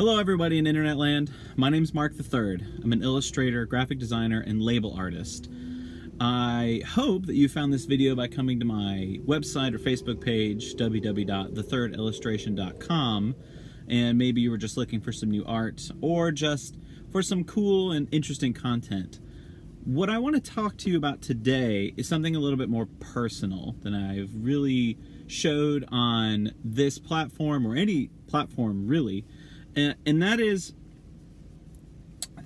Hello everybody in internet land. My name's Mark III. I'm an illustrator, graphic designer, and label artist. I hope that you found this video by coming to my website or Facebook page, www.thethirdillustration.com, and maybe you were just looking for some new art or just for some cool and interesting content. What I want to talk to you about today is something a little bit more personal than I've really showed on this platform or any platform really. And that is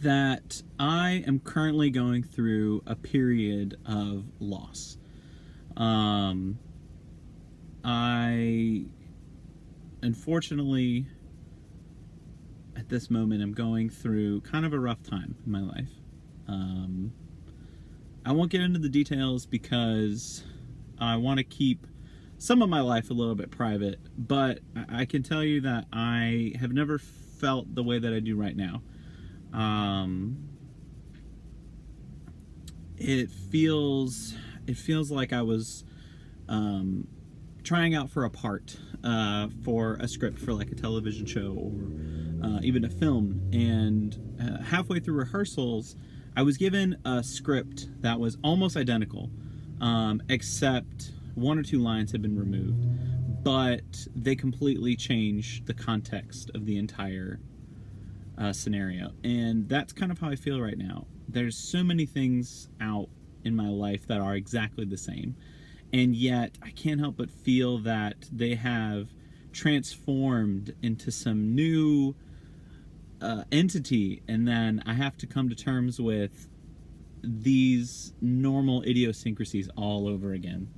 that I am currently going through a period of loss. I unfortunately at this moment I'm going through kind of a rough time in my life. I won't get into the details because I want to keep some of my life a little bit private, but I can tell you that I have never felt the way that I do right now. It feels like I was trying out for a part for a script for like a television show or even a film, and halfway through rehearsals I was given a script that was almost identical, except one or two lines had been removed, but they completely changed the context of the entire scenario. And that's kind of how I feel right now. There's so many things out in my life that are exactly the same, and yet I can't help but feel that they have transformed into some new entity, and then I have to come to terms with these normal idiosyncrasies all over again.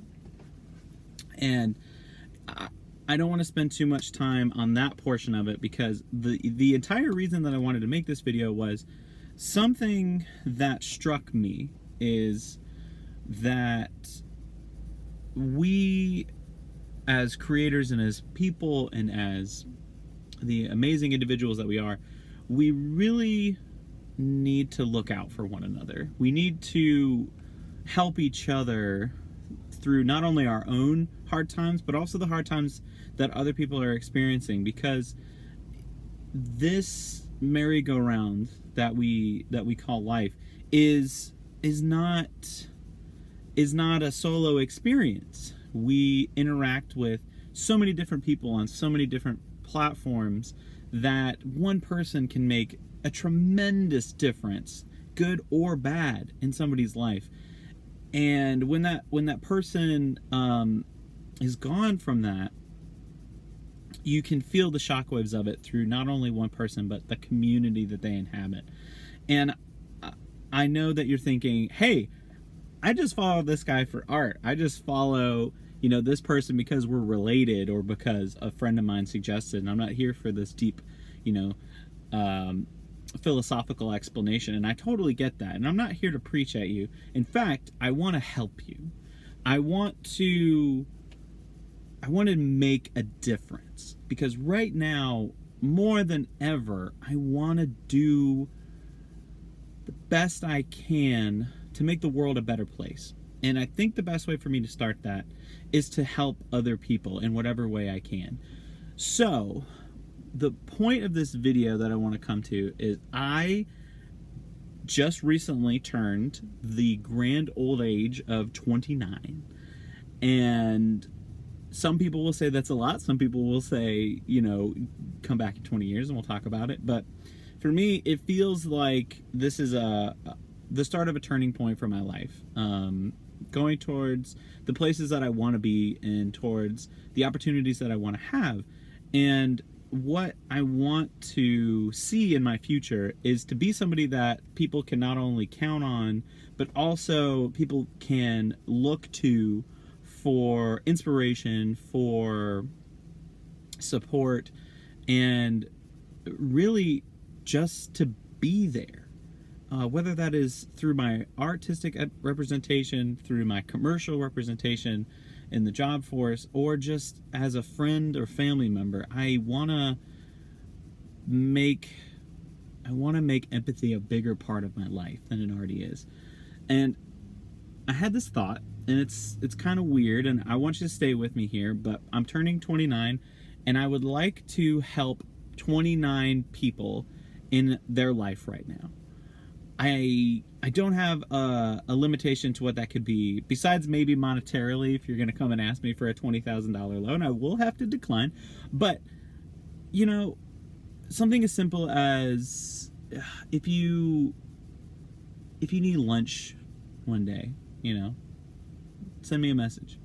And I don't want to spend too much time on that portion of it, because the entire reason that I wanted to make this video was something that struck me is that we as creators and as people and as the amazing individuals that we are, we really need to look out for one another. We need to help each other through not only our own hard times, but also the hard times that other people are experiencing, because this merry-go-round that we call life is not a solo experience. We interact with so many different people on so many different platforms that one person can make a tremendous difference, good or bad, in somebody's life. And when that person is gone from that, you can feel the shockwaves of it through not only one person, but the community that they inhabit. And I know that you're thinking, hey, I just follow this guy for art. I just follow, this person because we're related or because a friend of mine suggested, and I'm not here for this deep, philosophical explanation. And I totally get that. And I'm not here to preach at you. In fact, I want to help you. I want to make a difference, because right now, more than ever, I want to do the best I can to make the world a better place. And I think the best way for me to start that is to help other people in whatever way I can. So, the point of this video that I want to come to is I just recently turned the grand old age of 29. And some people will say that's a lot. Some people will say, come back in 20 years and we'll talk about it. But for me, it feels like this is the start of a turning point for my life. Going towards the places that I want to be and towards the opportunities that I want to have. And what I want to see in my future is to be somebody that people can not only count on, but also people can look to for inspiration, for support, and really just to be there. Whether that is through my artistic representation, through my commercial representation in the job force, or just as a friend or family member, I want to make empathy a bigger part of my life than it already is. And I had this thought, and it's kind of weird, and I want you to stay with me here, but I'm turning 29, and I would like to help 29 people in their life right now. I don't have a limitation to what that could be, besides maybe monetarily. If you're going to come and ask me for a $20,000 loan, I will have to decline. But, you know, something as simple as if you need lunch one day, you know, send me a message.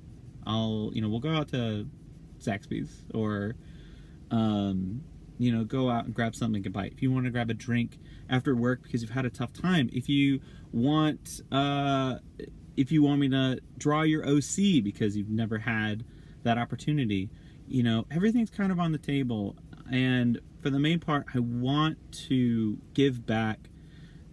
We'll go out to Zaxby's, or go out and grab something to bite. If you want to grab a drink after work because you've had a tough time, if you want me to draw your OC because you've never had that opportunity, everything's kind of on the table. And for the main part, I want to give back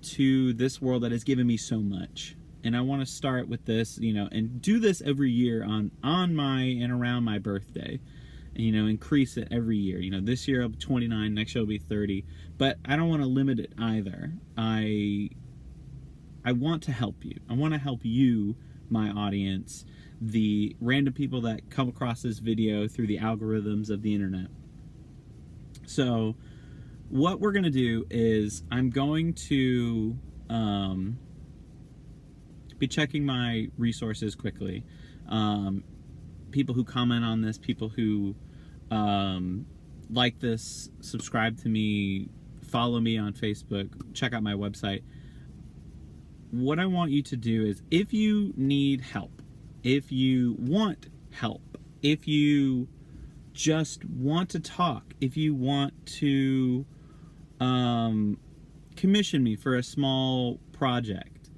to this world that has given me so much. And I want to start with this, and do this every year on my and around my birthday. And, increase it every year. This year I'll be 29, next year I'll be 30. But I don't want to limit it either. I want to help you. I want to help you, my audience, the random people that come across this video through the algorithms of the internet. So what we're going to do is I'm going to be checking my resources quickly. People who comment on this, people who like this, subscribe to me, follow me on Facebook, check out my website. What I want you to do is, if you need help, if you want help, if you just want to talk, if you want to commission me for a small project,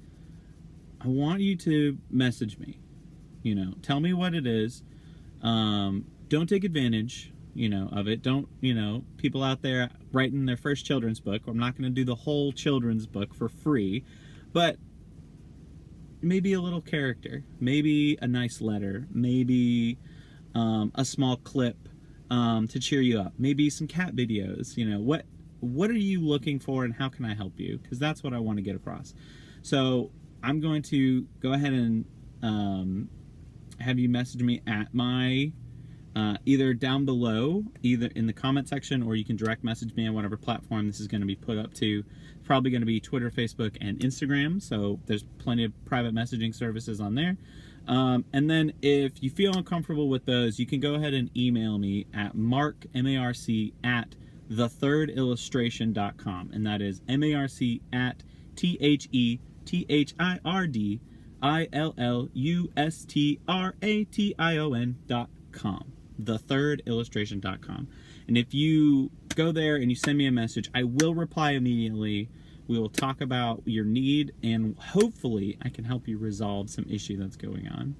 I want you to message me. Tell me what it is. Don't take advantage, of it. Don't, people out there writing their first children's book. I'm not going to do the whole children's book for free, but maybe a little character, maybe a nice letter, maybe a small clip to cheer you up, maybe some cat videos. What are you looking for, and how can I help you? Because that's what I want to get across. So I'm going to go ahead and have you message me at my either down below, either in the comment section, or you can direct message me on whatever platform this is going to be put up to. It's probably going to be Twitter, Facebook, and Instagram, so there's plenty of private messaging services on there. And then if you feel uncomfortable with those, you can go ahead and email me at marc, M-A-R-C, at thethirdillustration.com, and that is M-A-R-C at THETHIRDILLUSTRATION.com, thethirdillustration.com. And if you go there and you send me a message, I will reply immediately. We will talk about your need, and hopefully I can help you resolve some issue that's going on.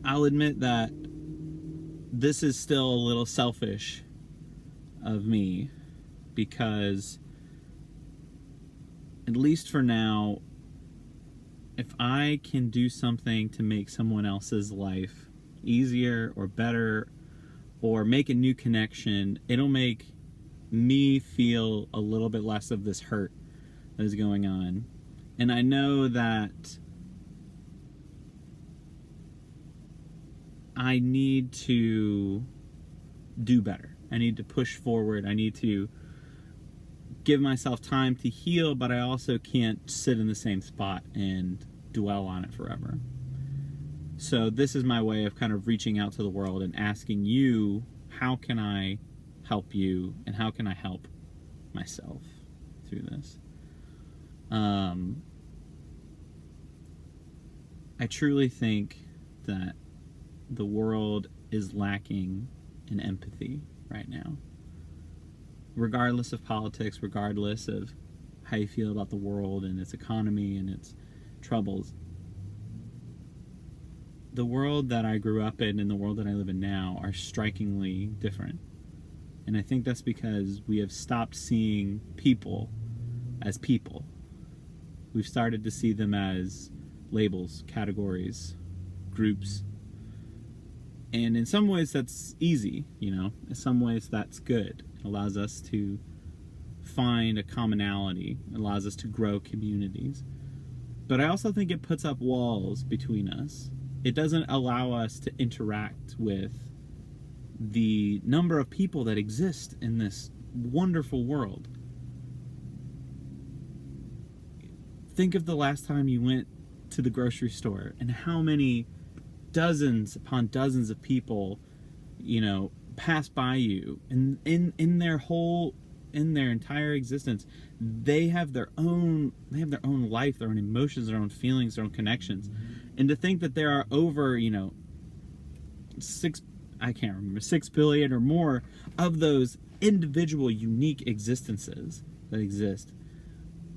I'll admit that this is still a little selfish of me, because at least for now, if I can do something to make someone else's life easier or better, or make a new connection, it'll make me feel a little bit less of this hurt that is going on. And I know that I need to do better. I need to push forward. I need to give myself time to heal, but I also can't sit in the same spot and dwell on it forever. So this is my way of kind of reaching out to the world and asking you, how can I help you, and how can I help myself through this? I truly think that the world is lacking in empathy right now. Regardless of politics, regardless of how you feel about the world and its economy and its troubles, the world that I grew up in and the world that I live in now are strikingly different. And I think that's because we have stopped seeing people as people. We've started to see them as labels, categories, groups. And in some ways that's easy, in some ways that's good. It allows us to find a commonality. It allows us to grow communities. But I also think it puts up walls between us. It doesn't allow us to interact with the number of people that exist in this wonderful world. Think of the last time you went to the grocery store and how many dozens upon dozens of people, pass by you, and in their entire existence, they have their own life, their own emotions, their own feelings, their own connections. And to think that there are over 6 billion or more of those individual unique existences that exist,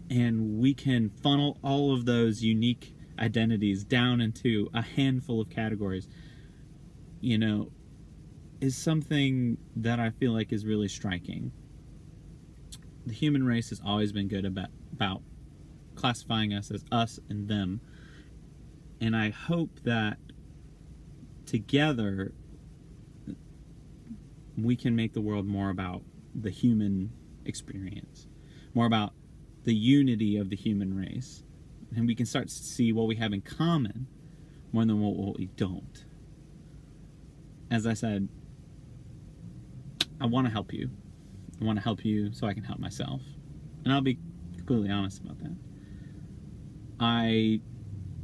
and we can funnel all of those unique identities down into a handful of categories, is something that I feel like is really striking. The human race has always been good about classifying us as us and them, and I hope that together we can make the world more about the human experience, more about the unity of the human race, and we can start to see what we have in common more than what we don't. As I said, I want to help you. I want to help you so I can help myself. And I'll be completely honest about that. I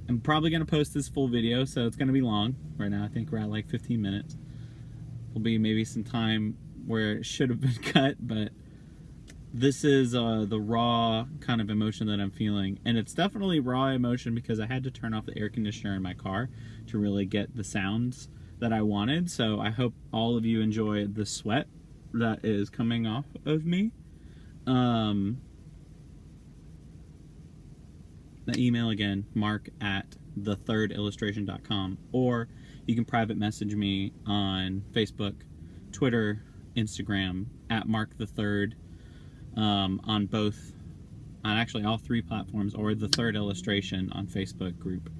am probably going to post this full video, so it's going to be long. Right now I think we're at like 15 minutes. There'll be maybe some time where it should have been cut, but this is the raw kind of emotion that I'm feeling. And it's definitely raw emotion because I had to turn off the air conditioner in my car to really get the sounds that I wanted. So I hope all of you enjoy the sweat that is coming off of me. The email again, mark@thethirdillustration.com, or you can private message me on Facebook, Twitter, Instagram @markthethrd, on actually all 3 platforms, or The Third Illustration on Facebook group.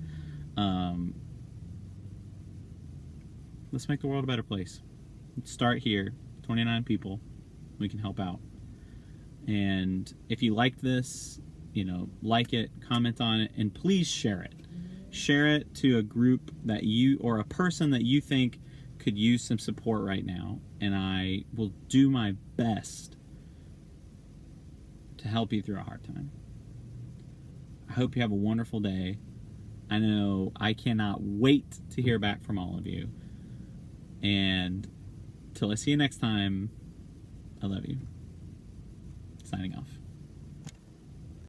Let's make the world a better place. Let's start here. 29 people. We can help out. And if you liked this, like it, comment on it, and please share it. Share it to a group that you, or a person that you think could use some support right now. And I will do my best to help you through a hard time. I hope you have a wonderful day. I know I cannot wait to hear back from all of you. And till I see you next time, I love you. Signing off.